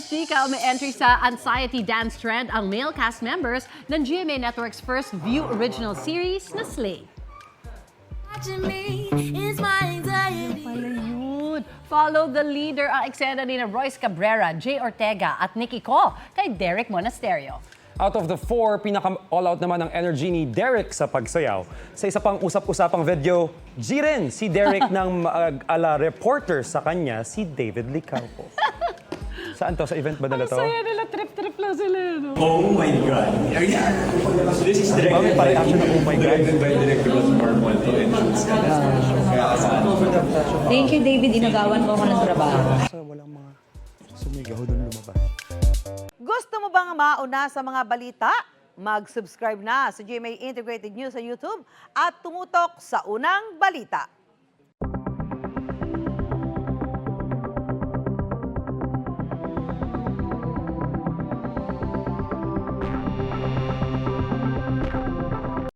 Chika, may entry sa anxiety dance trend ang male cast members ng GMA Network's first View original series na Slay. Pala yun. Follow the leader ang eksena ni Royce Cabrera, Jay Ortega at Nikki Co kay Derek Monasterio. Out of the four, pinaka-all-out naman ang energy ni Derek sa pagsayaw. Sa isa pang usap-usapang video, G rin si Derek ng ala reporter sa kanya, si David Licauco. Saan to? Sa event ba nila to? Ang saya nila, trip-trip lang sila. No? Oh my God. This is directed May pa-reaction na, oh my God. Directed by Director Osmar Puente and shoots ka na. Thank you, David. Inagawan mo ako ng trabaho. Walang mga sumigaw doon lumabas. Gusto mo bang mauna sa mga balita? Mag-subscribe na sa GMA Integrated News sa YouTube at tumutok sa unang balita.